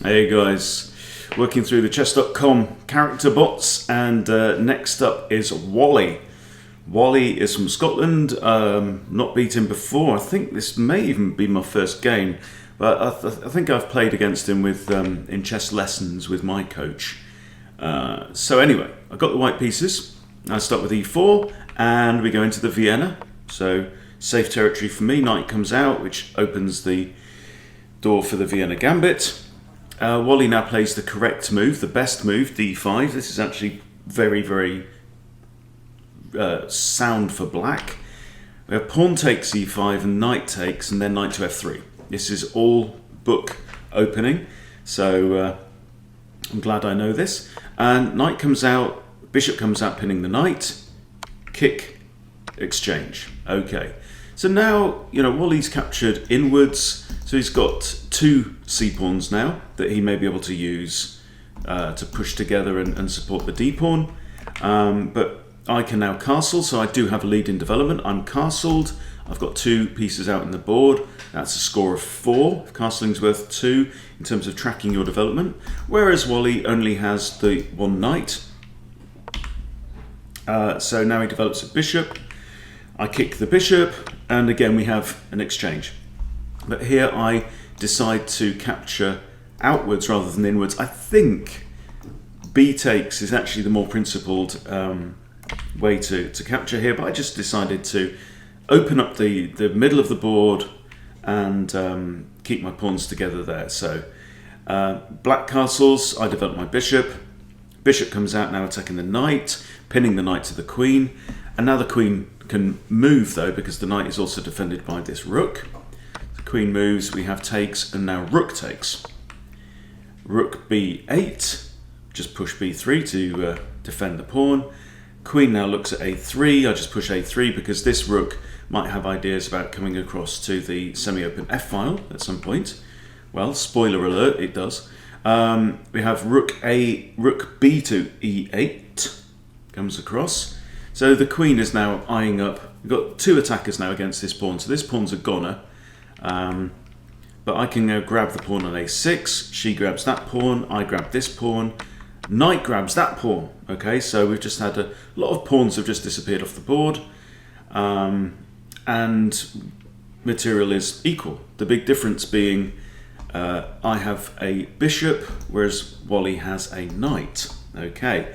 Hey guys, working through the chess.com character bots, and next up is Wally. Wally is from Scotland, not beat him before. I think this may even be my first game, but I think I've played against him with in chess lessons with my coach. So anyway, I've got the white pieces. I start with e4 and we go into the Vienna. So safe territory for me. Knight comes out, which opens the door for the Vienna Gambit. Wally now plays the correct move, the best move, d5. This is actually very, very sound for black. We have pawn takes e5 and knight takes, and then knight to f3. This is all book opening, so I'm glad I know this. And knight comes out, bishop comes out pinning the knight, kick, exchange. Okay, so now, Wally's captured inwards, so he's got two c-pawns now that he may be able to use to push together and support the d-pawn. But I can now castle, so I do have a lead in development. I'm castled. I've got two pieces out in the board. That's a score of 4. Castling's worth 2 in terms of tracking your development, whereas Wally only has the one knight. So now he develops a bishop. I kick the bishop, and again we have an exchange. But here I decide to capture outwards rather than inwards. I think b takes is actually the more principled way to capture here, but I just decided to open up the middle of the board and keep my pawns together there. So black castles, I develop my bishop. Bishop comes out, now attacking the knight, pinning the knight to the queen, and now the queen can move though, because the knight is also defended by this rook. The queen moves, we have takes, and now rook takes. Rook b8, just push b3 to defend the pawn. Queen now looks at a3, I just push a3 because this rook might have ideas about coming across to the semi-open f-file at some point. Well, spoiler alert, it does. We have rook b to e8 comes across. So the queen is now eyeing up. We've got two attackers now against this pawn, so this pawn's a goner. But I can now grab the pawn on a6, she grabs that pawn, I grab this pawn, knight grabs that pawn. Okay, so we've just had a lot of pawns have just disappeared off the board, and material is equal. The big difference being I have a bishop, whereas Wally has a knight. Okay,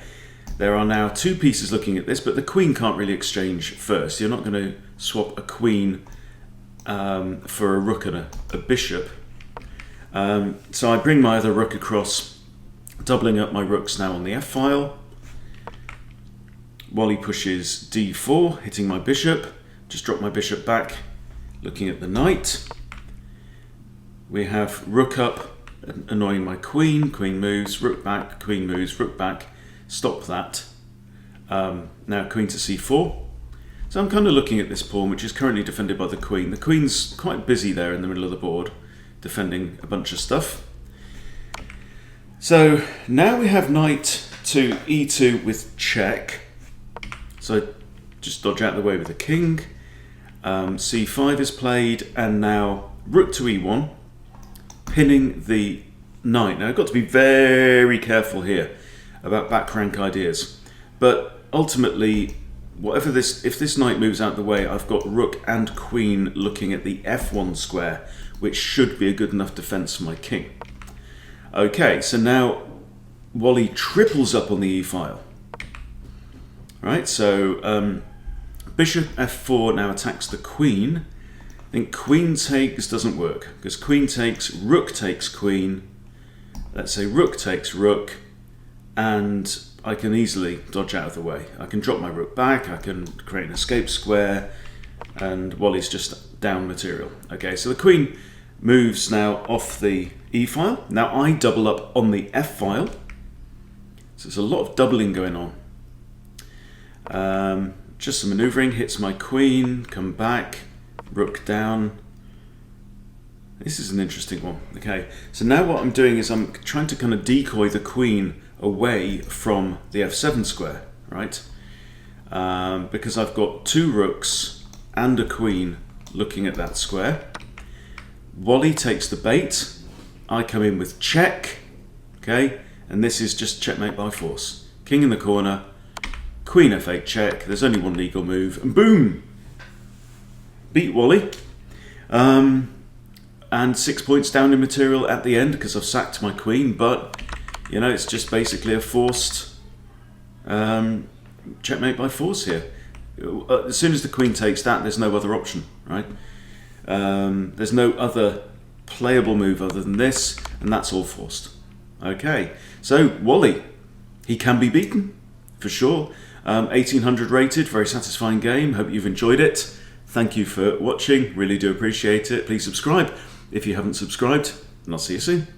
there are now two pieces looking at this, but the queen can't really exchange first. You're not going to swap a queen for a rook and a bishop. So I bring my other rook across, doubling up my rooks now on the f-file. Wally pushes d4, hitting my bishop. Just drop my bishop back, looking at the knight. We have rook up, annoying my queen. Queen moves, rook back, queen moves, rook back. Stop that. Now queen to c4. So I'm kind of looking at this pawn, which is currently defended by the queen. The queen's quite busy there in the middle of the board, defending a bunch of stuff. So now we have knight to e2 with check. So just dodge out of the way with the king. c5 is played, and now rook to e1, pinning the knight. Now I've got to be very careful here about back rank ideas, but ultimately, if this knight moves out of the way, I've got rook and queen looking at the f1 square, which should be a good enough defense for my king. Okay, so now Wally triples up on the e-file. Right, so bishop f4 now attacks the queen. I think queen takes doesn't work, because queen takes, rook takes queen. Let's say rook takes rook, and I can easily dodge out of the way. I can drop my rook back, I can create an escape square, and Wally's just down material. Okay, so the queen moves now off the e-file. Now I double up on the f-file. So there's a lot of doubling going on. Just some maneuvering, hits my queen, come back, rook down. This is an interesting one. Okay, so now what I'm doing is I'm trying to kind of decoy the queen away from the f7 square, right? Because I've got two rooks and a queen looking at that square. Wally takes the bait, I come in with check, okay, and this is just checkmate by force. King in the corner, queen f8 check, there's only one legal move, and boom! Beat Wally. And 6 points down in material at the end because I've sacked my queen, but you know, it's just basically a forced checkmate by force here. As soon as the queen takes that, there's no other option, right? There's no other playable move other than this, and that's all forced. Okay, so Wally, he can be beaten, for sure. 1800 rated, very satisfying game. Hope you've enjoyed it. Thank you for watching, really do appreciate it. Please subscribe if you haven't subscribed, and I'll see you soon.